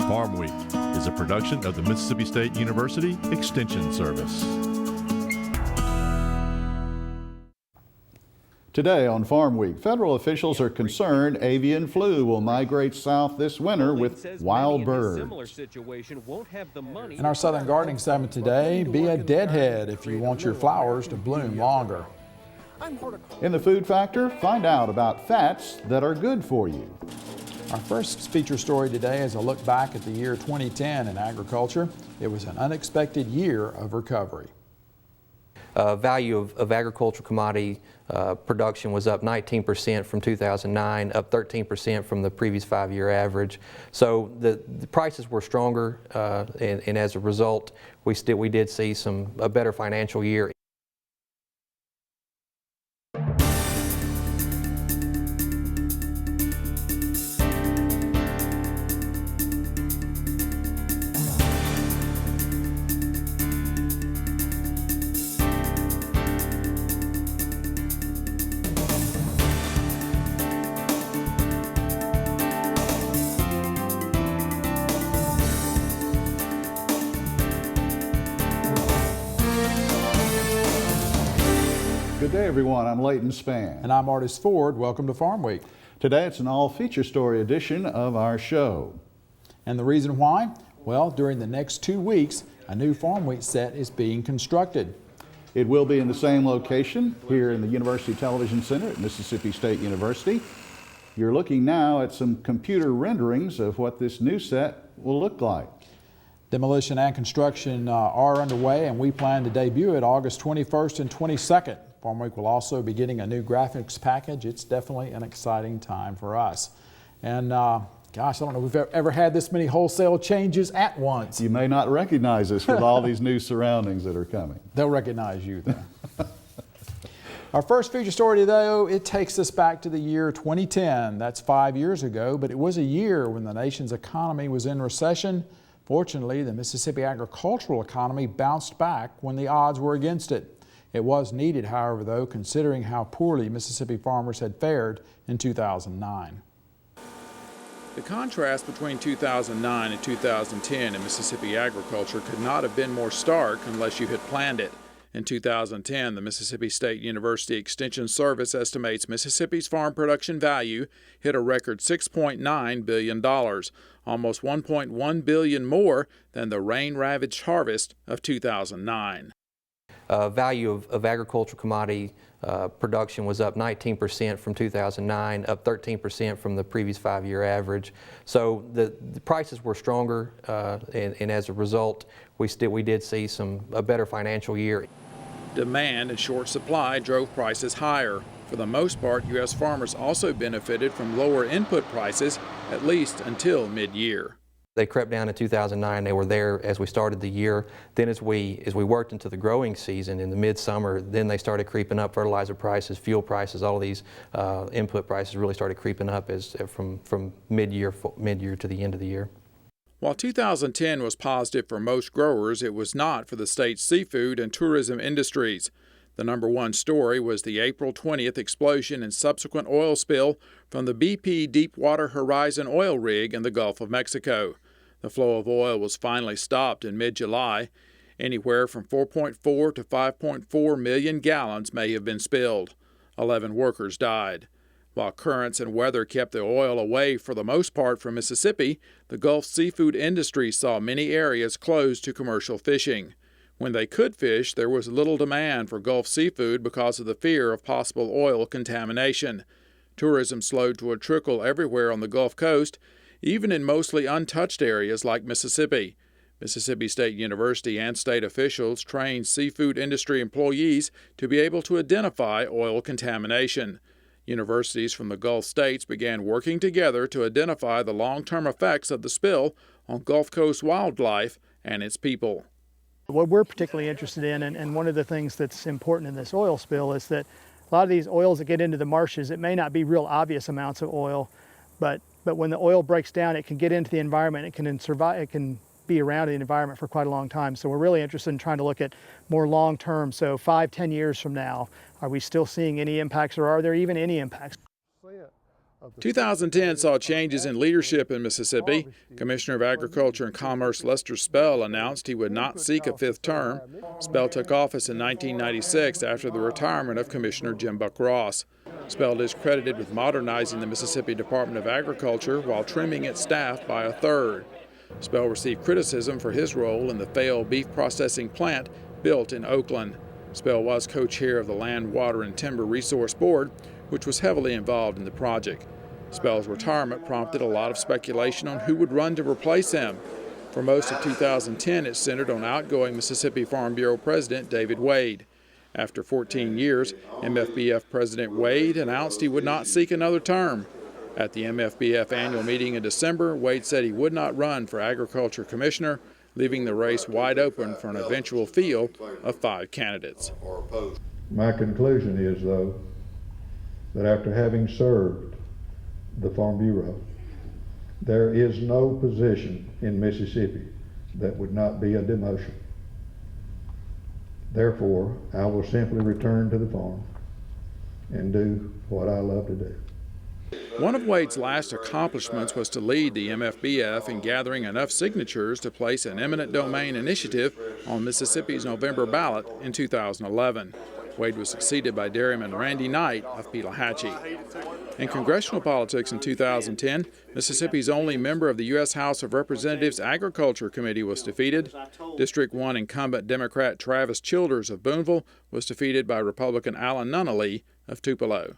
Farmweek is a production of the Mississippi State University Extension Service. Today on Farm Week, federal officials are concerned avian flu will migrate south this winter with wild birds. In our Southern Gardening segment today, be a deadhead if you want your flowers to bloom longer. In the food factor, find out about fats that are good for you. Our first feature story today is a look back at the year 2010 in agriculture. It was an unexpected year of recovery. Value of agricultural commodity production was up 19% from 2009, up 13% from the previous 5-year average. So the prices were stronger, and as a result, we did see a better financial year. Good day, everyone. I'm Leighton Spann. And I'm Artis Ford. Welcome to Farm Week. Today it's an all-feature story edition of our show. And the reason why? Well, during the next 2 weeks, a new Farm Week set is being constructed. It will be in the same location here in the University Television Center at Mississippi State University. You're looking now at some computer renderings of what this new set will look like. Demolition and construction are underway, and we plan to debut it August 21st and 22nd. Farm Week will also be getting a new graphics package. It's definitely an exciting time for us. And gosh, I don't know if we've ever had this many wholesale changes at once. You may not recognize us with all these new surroundings that are coming. They'll recognize you though. Our first feature story today, though, it takes us back to the year 2010. That's 5 years ago, but it was a year when the nation's economy was in recession. Fortunately, the Mississippi agricultural economy bounced back when the odds were against it. It was needed, however, though, considering how poorly Mississippi farmers had fared in 2009. The contrast between 2009 and 2010 in Mississippi agriculture could not have been more stark unless you had planned it. In 2010, the Mississippi State University Extension Service estimates Mississippi's farm production value hit a record $6.9 billion, almost $1.1 billion more than the rain-ravaged harvest of 2009. Value of agricultural commodity production was up 19% from 2009, up 13% from the previous 5-year average. So the prices were stronger, and as a result, we did see a better financial year. Demand and short supply drove prices higher. For the most part, U.S. farmers also benefited from lower input prices, at least until mid-year. They crept down in 2009. They were there as we started the year. Then as we worked into the growing season in the midsummer, then they started creeping up. Fertilizer prices, fuel prices, all of these input prices really started creeping up from mid-year to the end of the year. While 2010 was positive for most growers, it was not for the state's seafood and tourism industries. The number one story was the April 20th explosion and subsequent oil spill from the BP Deepwater Horizon oil rig in the Gulf of Mexico. The flow of oil was finally stopped in mid-July. Anywhere from 4.4 to 5.4 million gallons may have been spilled. 11 workers died. While currents and weather kept the oil away for the most part from Mississippi, the Gulf seafood industry saw many areas closed to commercial fishing. When they could fish, there was little demand for Gulf seafood because of the fear of possible oil contamination. Tourism slowed to a trickle everywhere on the Gulf Coast, even in mostly untouched areas like Mississippi. Mississippi State University and state officials trained seafood industry employees to be able to identify oil contamination. Universities from the Gulf states began working together to identify the long-term effects of the spill on Gulf Coast wildlife and its people. What we're particularly interested in, and one of the things that's important in this oil spill, is that a lot of these oils that get into the marshes, it may not be real obvious amounts of oil, but when the oil breaks down, it can get into the environment, it can be around in the environment for quite a long time. So we're really interested in trying to look at more long-term, so 5-10 years from now, are we still seeing any impacts, or are there even any impacts? 2010 saw changes in leadership in Mississippi. Commissioner of Agriculture and Commerce Lester Spell announced he would not seek a fifth term. Spell took office in 1996 after the retirement of Commissioner Jim Buck Ross. Spell is credited with modernizing the Mississippi Department of Agriculture while trimming its staff by a third. Spell received criticism for his role in the failed beef processing plant built in Oakland. Spell was co-chair of the Land, Water, and Timber Resource Board, which was heavily involved in the project. Spell's retirement prompted a lot of speculation on who would run to replace him. For most of 2010, it centered on outgoing Mississippi Farm Bureau President David Wade. After 14 years, MFBF President Wade announced he would not seek another term. At the MFBF annual meeting in December, Wade said he would not run for Agriculture Commissioner, leaving the race wide open for an eventual field of 5 candidates. My conclusion is, though, that after having served the Farm Bureau, there is no position in Mississippi that would not be a demotion. Therefore, I will simply return to the farm and do what I love to do. One of Wade's last accomplishments was to lead the MFBF in gathering enough signatures to place an eminent domain initiative on Mississippi's November ballot in 2011. Wade was succeeded by Dairyman Randy Knight of Pelahatchie. In congressional politics in 2010, Mississippi's only member of the U.S. House of Representatives Agriculture Committee was defeated. District 1 incumbent Democrat Travis Childers of Boonville was defeated by Republican Alan Nunnally of Tupelo.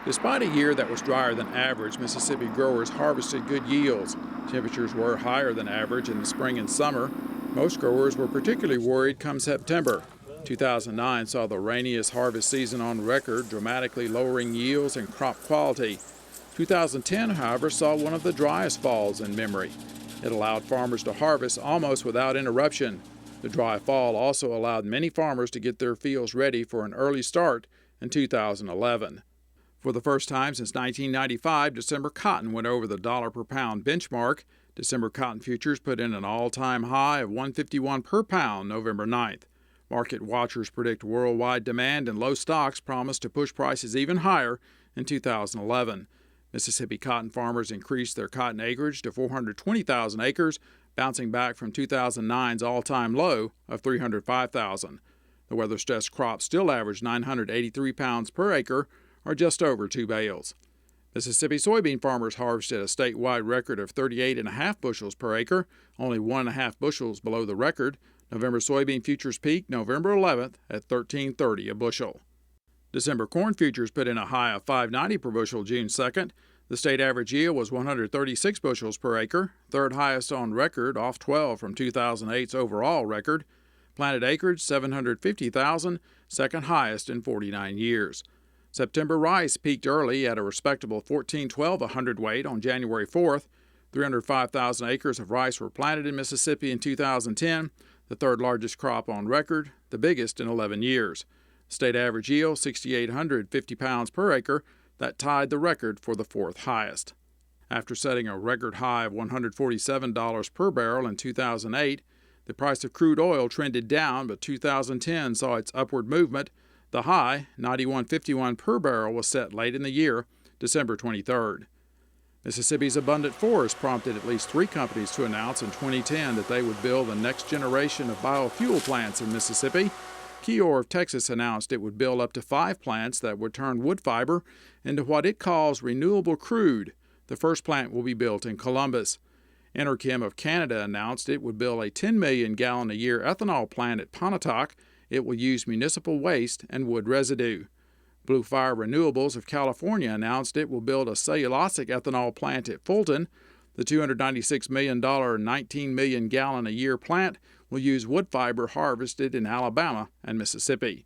Despite a year that was drier than average, Mississippi growers harvested good yields. Temperatures were higher than average in the spring and summer. Most growers were particularly worried come September. 2009 saw the rainiest harvest season on record, dramatically lowering yields and crop quality. 2010, however, saw one of the driest falls in memory. It allowed farmers to harvest almost without interruption. The dry fall also allowed many farmers to get their fields ready for an early start in 2011. For the first time since 1995, December cotton went over the $1 per pound benchmark. December cotton futures put in an all-time high of $151 per pound November 9th. Market watchers predict worldwide demand and low stocks promise to push prices even higher in 2011. Mississippi cotton farmers increased their cotton acreage to 420,000 acres, bouncing back from 2009's all-time low of 305,000. The weather-stressed crop still averaged 983 pounds per acre, or just over 2 bales. Mississippi soybean farmers harvested a statewide record of 38.5 bushels per acre, only 1.5 bushels below the record. November soybean futures peaked November 11th at $13.30 a bushel. December corn futures put in a high of $5.90 per bushel June 2nd. The state average yield was 136 bushels per acre, third highest on record, off 12 from 2008's overall record. Planted acreage 750,000, second highest in 49 years. September rice peaked early at a respectable 1412 a hundredweight on January 4th. 305,000 acres of rice were planted in Mississippi in 2010, the third largest crop on record, the biggest in 11 years. State average yield 6,850 pounds per acre, that tied the record for the fourth highest. After setting a record high of $147 per barrel in 2008, the price of crude oil trended down, but 2010 saw its upward movement. The high, $91.51 per barrel, was set late in the year, December 23rd. Mississippi's abundant forest prompted at least 3 companies to announce in 2010 that they would build the next generation of biofuel plants in Mississippi. Keyor of Texas announced it would build up to 5 plants that would turn wood fiber into what it calls renewable crude. The first plant will be built in Columbus. Enerchem of Canada announced it would build a 10 million gallon a year ethanol plant at Pontotoc. It will use municipal waste and wood residue. Blue Fire Renewables of California announced it will build a cellulosic ethanol plant at Fulton. The $296 million, 19 million gallon a year plant will use wood fiber harvested in Alabama and Mississippi.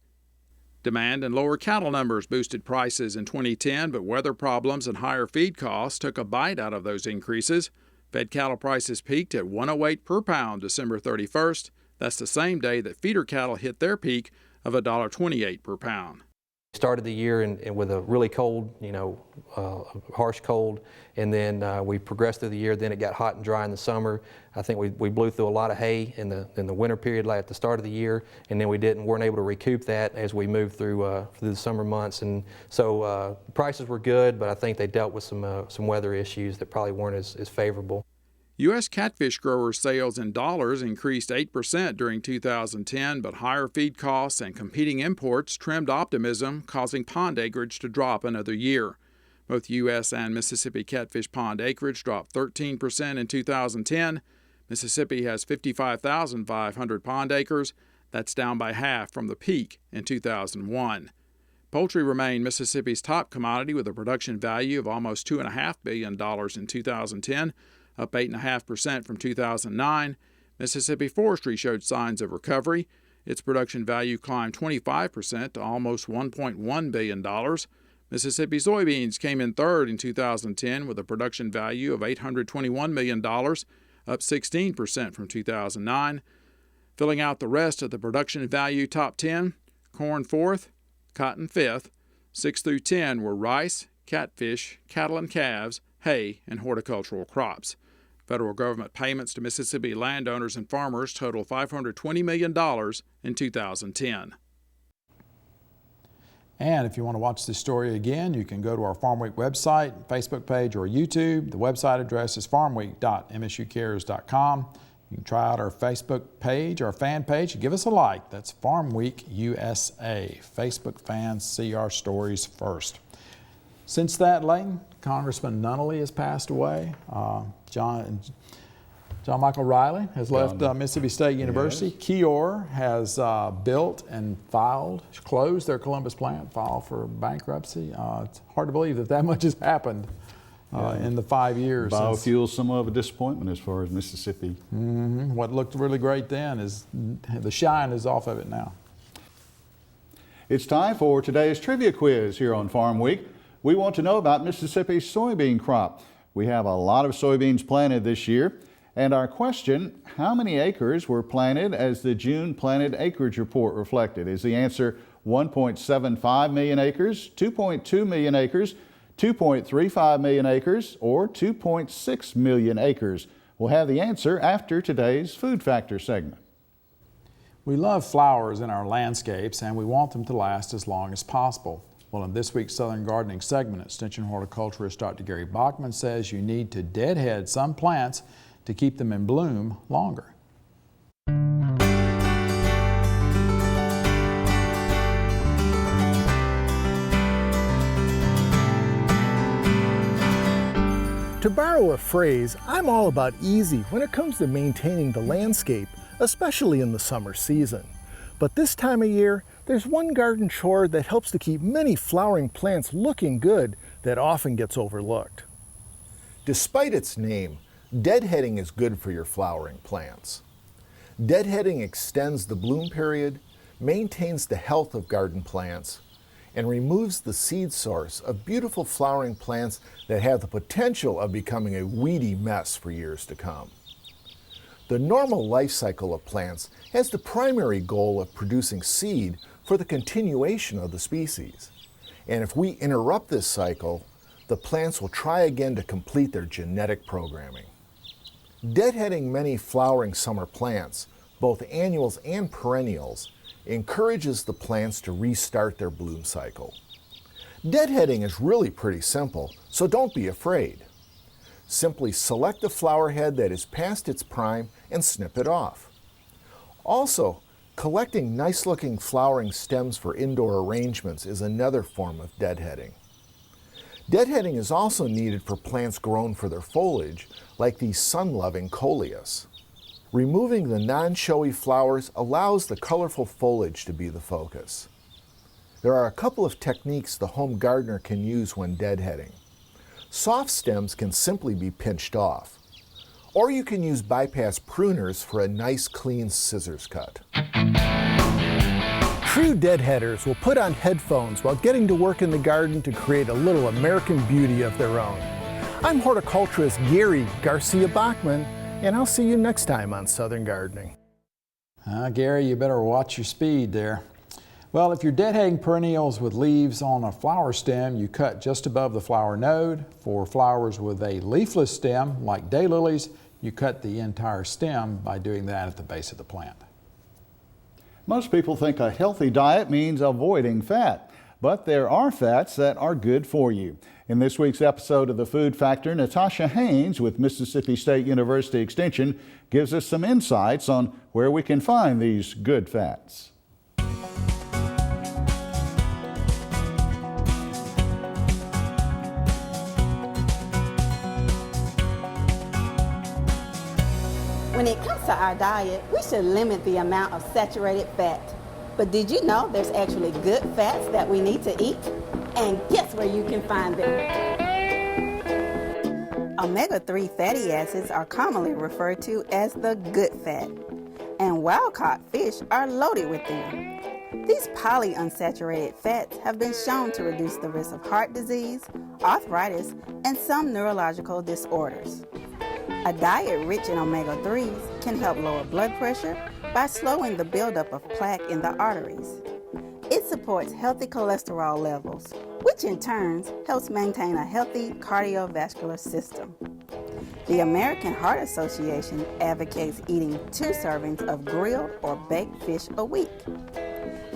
Demand and lower cattle numbers boosted prices in 2010, but weather problems and higher feed costs took a bite out of those increases. Fed cattle prices peaked at $108 per pound December 31st. That's the same day that feeder cattle hit their peak of $1.28 per pound. Started the year with a really cold, harsh cold, and then we progressed through the year. Then it got hot and dry in the summer. I think we blew through a lot of hay in the winter period, like at the start of the year, and then weren't able to recoup that as we moved through the summer months. And so prices were good, but I think they dealt with some weather issues that probably weren't as favorable. U.S. catfish growers' sales in dollars increased 8% during 2010, but higher feed costs and competing imports trimmed optimism, causing pond acreage to drop another year. Both U.S. and Mississippi catfish pond acreage dropped 13% in 2010. Mississippi has 55,500 pond acres. That's down by half from the peak in 2001. Poultry remained Mississippi's top commodity with a production value of almost $2.5 billion in 2010, up 8.5% from 2009. Mississippi forestry showed signs of recovery. Its production value climbed 25% to almost $1.1 billion. Mississippi soybeans came in third in 2010 with a production value of $821 million, up 16% from 2009. Filling out the rest of the production value top 10, corn fourth, cotton fifth. 6 through 10 were rice, catfish, cattle and calves, hay, and horticultural crops. Federal government payments to Mississippi landowners and farmers total $520 million in 2010. And if you want to watch this story again, you can go to our Farmweek website, Facebook page, or YouTube. The website address is farmweek.msucares.com. You can try out our Facebook page, our fan page, and give us a like. That's Farmweek USA. Facebook fans see our stories first. Since that, Layton, Congressman Nunnally has passed away. John Michael Riley has left Mississippi State University. Yes. Kior has built and closed their Columbus plant, filed for bankruptcy. It's hard to believe that much has happened in the 5 years. Biofuels, somewhat of a disappointment as far as Mississippi. Mm-hmm. What looked really great then is the shine is off of it now. It's time for today's trivia quiz here on Farm Week. We want to know about Mississippi's soybean crop. We have a lot of soybeans planted this year. And our question, how many acres were planted as the June planted acreage report reflected? Is the answer 1.75 million acres, 2.2 million acres, 2.35 million acres, or 2.6 million acres? We'll have the answer after today's Food Factor segment. We love flowers in our landscapes and we want them to last as long as possible. Well, in this week's Southern Gardening segment, Extension horticulturist Dr. Gary Bachman says you need to deadhead some plants to keep them in bloom longer. To borrow a phrase, I'm all about easy when it comes to maintaining the landscape, especially in the summer season. But this time of year, there's one garden chore that helps to keep many flowering plants looking good that often gets overlooked. Despite its name, deadheading is good for your flowering plants. Deadheading extends the bloom period, maintains the health of garden plants, and removes the seed source of beautiful flowering plants that have the potential of becoming a weedy mess for years to come. The normal life cycle of plants has the primary goal of producing seed for the continuation of the species. And if we interrupt this cycle, the plants will try again to complete their genetic programming. Deadheading many flowering summer plants, both annuals and perennials, encourages the plants to restart their bloom cycle. Deadheading is really pretty simple, so don't be afraid. Simply select a flower head that is past its prime and snip it off. Also, collecting nice-looking flowering stems for indoor arrangements is another form of deadheading. Deadheading is also needed for plants grown for their foliage, like these sun-loving coleus. Removing the non-showy flowers allows the colorful foliage to be the focus. There are a couple of techniques the home gardener can use when deadheading. Soft stems can simply be pinched off, or you can use bypass pruners for a nice clean scissors cut. True deadheaders will put on headphones while getting to work in the garden to create a little American beauty of their own. I'm horticulturist Gary Garcia Bachman, and I'll see you next time on Southern Gardening. Gary, you better watch your speed there. Well, if you're deadheading perennials with leaves on a flower stem, you cut just above the flower node. For flowers with a leafless stem, like daylilies, you cut the entire stem by doing that at the base of the plant. Most people think a healthy diet means avoiding fat, but there are fats that are good for you. In this week's episode of The Food Factor, Natasha Haynes with Mississippi State University Extension gives us some insights on where we can find these good fats. When it comes to our diet, we should limit the amount of saturated fat. But did you know there's actually good fats that we need to eat? And guess where you can find them? Omega-3 fatty acids are commonly referred to as the good fat, and wild-caught fish are loaded with them. These polyunsaturated fats have been shown to reduce the risk of heart disease, arthritis, and some neurological disorders. A diet rich in omega-3s can help lower blood pressure by slowing the buildup of plaque in the arteries. It supports healthy cholesterol levels, which in turn helps maintain a healthy cardiovascular system. The American Heart Association advocates eating 2 servings of grilled or baked fish a week.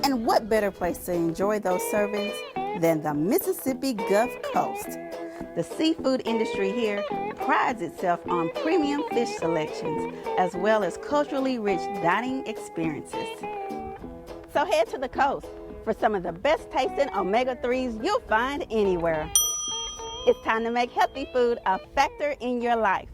And what better place to enjoy those servings than the Mississippi Gulf Coast? The seafood industry here prides itself on premium fish selections as well as culturally rich dining experiences. So head to the coast for some of the best tasting omega-3s you'll find anywhere. It's time to make healthy food a factor in your life.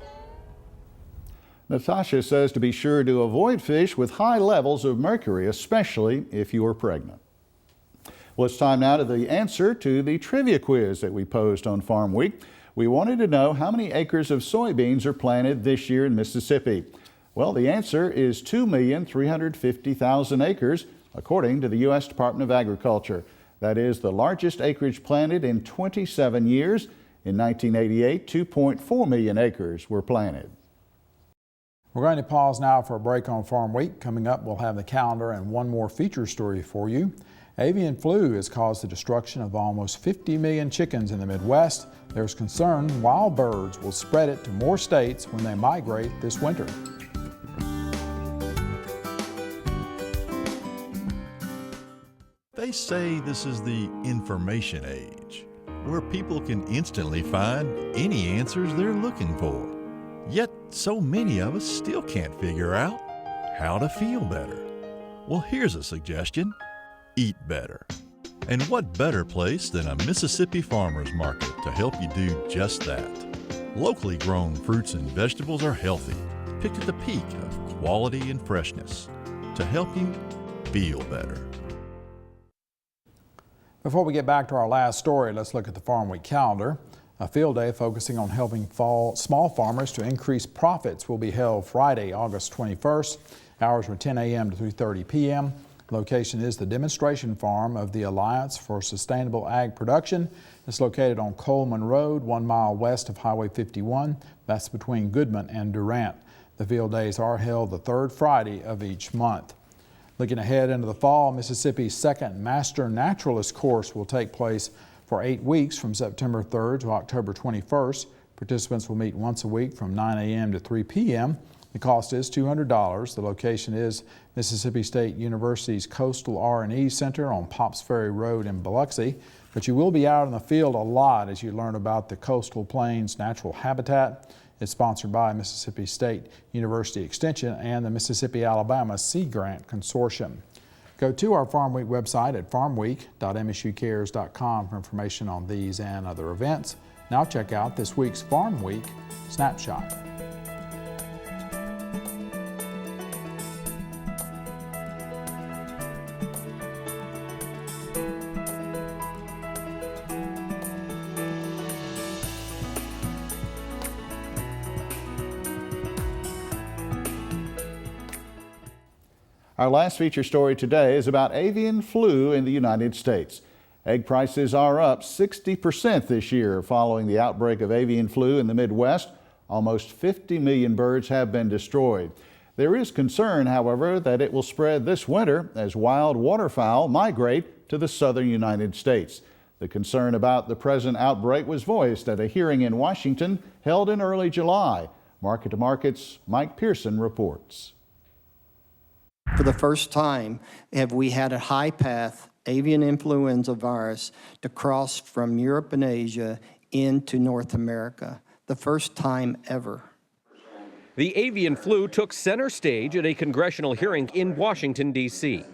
Natasha says to be sure to avoid fish with high levels of mercury, especially if you are pregnant. Well, it's time now to the answer to the trivia quiz that we posed on Farm Week. We wanted to know how many acres of soybeans are planted this year in Mississippi. Well, the answer is 2,350,000 acres, according to the U.S. Department of Agriculture. That is the largest acreage planted in 27 years. In 1988, 2.4 million acres were planted. We're going to pause now for a break on Farm Week. Coming up, we'll have the calendar and one more feature story for you. Avian flu has caused the destruction of almost 50 million chickens in the Midwest. There's concern wild birds will spread it to more states when they migrate this winter. They say this is the information age, where people can instantly find any answers they're looking for. Yet so many of us still can't figure out how to feel better. Well, here's a suggestion. Eat better. And what better place than a Mississippi farmers market to help you do just that? Locally grown fruits and vegetables are healthy, picked at the peak of quality and freshness to help you feel better. Before we get back to our last story, let's look at the Farm Week calendar. A field day focusing on helping small farmers to increase profits will be held Friday, August 21st. Hours are 10 a.m. to 3:30 p.m. Location is the demonstration farm of the Alliance for Sustainable Ag Production. It's located on Coleman Road, 1 mile west of Highway 51. That's between Goodman and Durant. The field days are held the 3rd Friday of each month. Looking ahead into the fall, Mississippi's second Master Naturalist course will take place for 8 weeks from September 3rd to October 21st. Participants will meet once a week from 9 a.m. to 3 p.m. The cost is $200. The location is Mississippi State University's Coastal R&E Center on Pops Ferry Road in Biloxi. But you will be out in the field a lot as you learn about the coastal plains natural habitat. It's sponsored by Mississippi State University Extension and the Mississippi-Alabama Sea Grant Consortium. Go to our Farm Week website at farmweek.msucares.com for information on these and other events. Now check out this week's Farm Week Snapshot. Our last feature story today is about avian flu in the United States. Egg prices are up 60% this year following the outbreak of avian flu in the Midwest. Almost 50 million birds have been destroyed. There is concern, however, that it will spread this winter as wild waterfowl migrate to the southern United States. The concern about the present outbreak was voiced at a hearing in Washington held in early July. Market to Market's Mike Pearson reports. For the first time, have we had a high path avian influenza virus to cross from Europe and Asia into North America. The first time ever. The avian flu took center stage at a congressional hearing in Washington, D.C.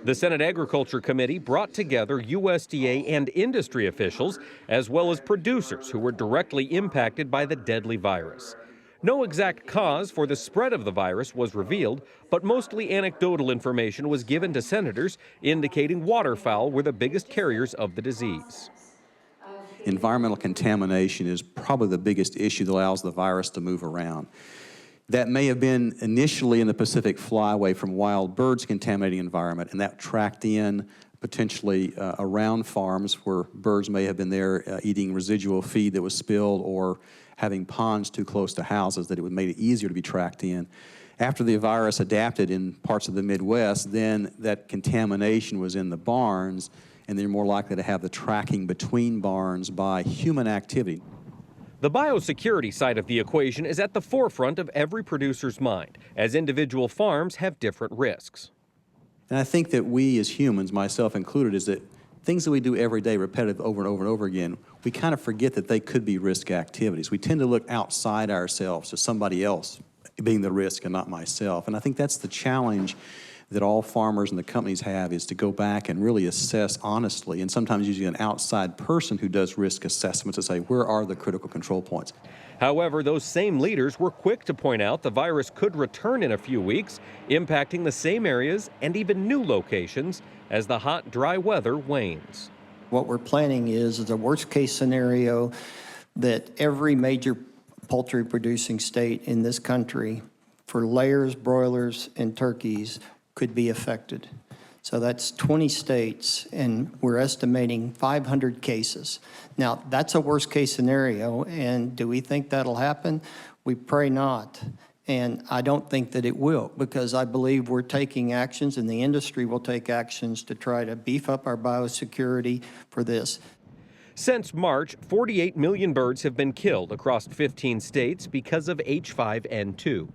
The Senate Agriculture Committee brought together USDA and industry officials, as well as producers who were directly impacted by the deadly virus. No exact cause for the spread of the virus was revealed, but mostly anecdotal information was given to senators indicating waterfowl were the biggest carriers of the disease. Environmental contamination is probably the biggest issue that allows the virus to move around. That may have been initially in the Pacific Flyway from wild birds contaminating environment, and that tracked in potentially around farms where birds may have been there eating residual feed that was spilled or having ponds too close to houses, that it would make it easier to be tracked in. After the virus adapted in parts of the Midwest, then that contamination was in the barns, and they're more likely to have the tracking between barns by human activity. The biosecurity side of the equation is at the forefront of every producer's mind, as individual farms have different risks. And I think that we as humans, myself included, is that things that we do every day, repetitive over and over and over again, we kind of forget that they could be risk activities. We tend to look outside ourselves to somebody else being the risk and not myself. And I think that's the challenge that all farmers and the companies have, is to go back and really assess honestly, and sometimes using an outside person who does risk assessments to say, where are the critical control points? However, those same leaders were quick to point out the virus could return in a few weeks, impacting the same areas and even new locations as the hot, dry weather wanes. What we're planning is a worst-case scenario that every major poultry producing state in this country for layers, broilers, and turkeys could be affected. So that's 20 states, and we're estimating 500 cases. Now, that's a worst-case scenario, and do we think that'll happen? We pray not, and I don't think that it will, because I believe we're taking actions, and the industry will take actions to try to beef up our biosecurity for this. Since March, 48 million birds have been killed across 15 states because of H5N2.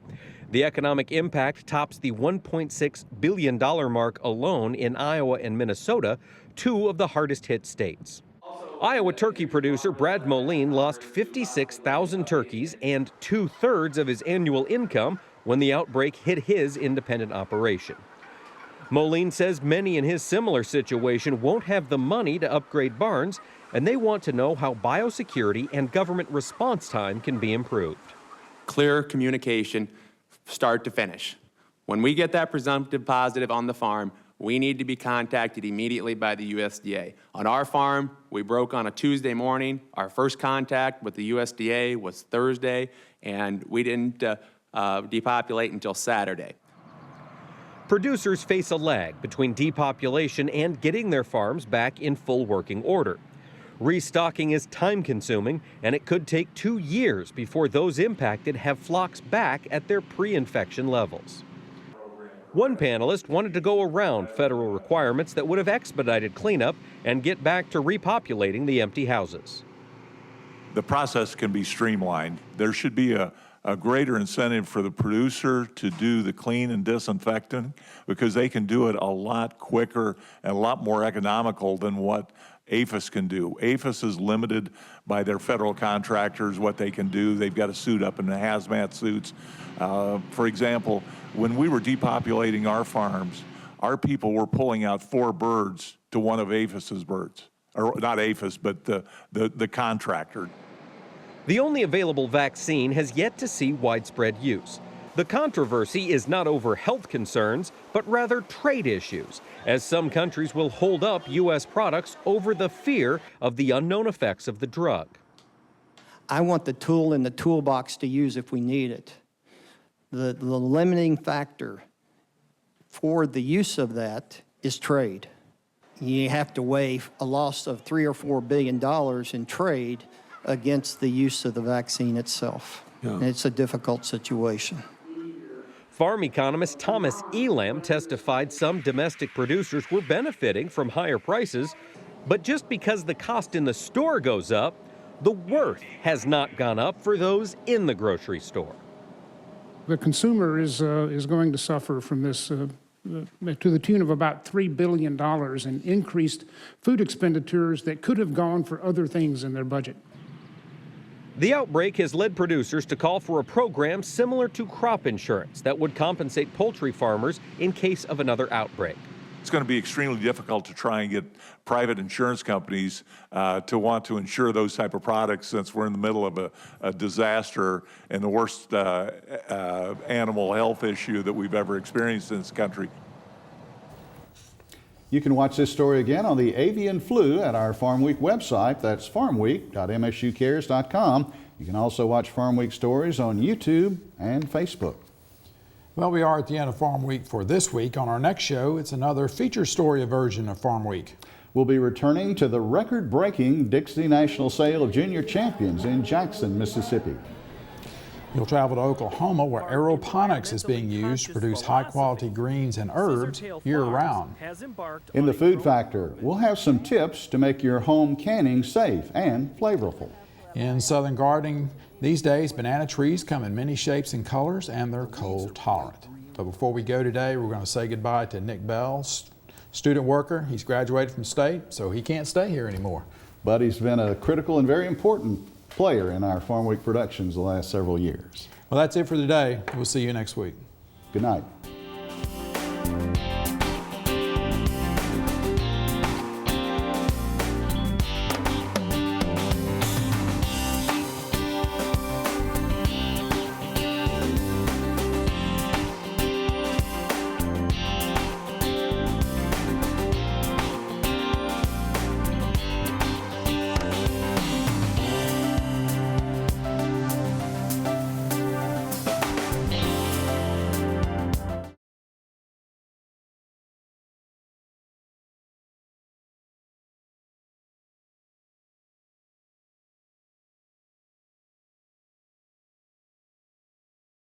The economic impact tops the $1.6 billion mark alone in Iowa and Minnesota, two of the hardest hit states. Iowa turkey producer Brad Moline lost 56,000 turkeys and 2/3 of his annual income when the outbreak hit his independent operation. Moline says many in his similar situation won't have the money to upgrade barns, and they want to know how biosecurity and government response time can be improved. Clear communication, start to finish. When we get that presumptive positive on the farm, we need to be contacted immediately by the USDA. On our farm, we broke on a Tuesday morning. Our first contact with the USDA was Thursday, and we didn't depopulate until Saturday. Producers face a lag between depopulation and getting their farms back in full working order. Restocking is time-consuming, and it could take 2 years before those impacted have flocks back at their pre-infection levels. One panelist wanted to go around federal requirements that would have expedited cleanup and get back to repopulating the empty houses. The process can be streamlined. There should be a greater incentive for the producer to do the clean and disinfecting, because they can do it a lot quicker and a lot more economical than what APHIS can do. APHIS is limited by their federal contractors, what they can do. They've got to suit up in the hazmat suits. For example, when we were depopulating our farms, our people were pulling out 4 birds to one of APHIS's birds. Or not APHIS, but the contractor. The only available vaccine has yet to see widespread use. The controversy is not over health concerns, but rather trade issues, as some countries will hold up U.S. products over the fear of the unknown effects of the drug. I want the tool in the toolbox to use if we need it. The limiting factor for the use of that is trade. You have to weigh a loss of $3 or $4 billion in trade against the use of the vaccine itself. Yeah. And it's a difficult situation. Farm economist Thomas Elam testified some domestic producers were benefiting from higher prices, but just because the cost in the store goes up, the worth has not gone up for those in the grocery store. The consumer is going to suffer from this to the tune of about $3 billion in increased food expenditures that could have gone for other things in their budget. The outbreak has led producers to call for a program similar to crop insurance that would compensate poultry farmers in case of another outbreak. It's going to be extremely difficult to try and get private insurance companies to want to insure those type of products, since we're in the middle of a disaster and the worst animal health issue that we've ever experienced in this country. You can watch this story again on the avian flu at our Farm Week website. That's farmweek.msucares.com. You can also watch Farm Week stories on YouTube and Facebook. Well, we are at the end of Farm Week for this week. On our next show, it's another feature story version of Farm Week. We'll be returning to the record-breaking Dixie National Sale of Junior Champions in Jackson, Mississippi. You'll travel to Oklahoma, where aeroponics is being used to produce high-quality greens and herbs year-round. In the Food Factor, we'll have some tips to make your home canning safe and flavorful. In Southern gardening these days, banana trees come in many shapes and colors, and they're cold tolerant. But before we go today, we're going to say goodbye to Nick Bell, student worker. He's graduated from state, so he can't stay here anymore. But he's been a critical and very important player in our Farm Week productions the last several years. Well, that's it for today. We'll see you next week. Good night.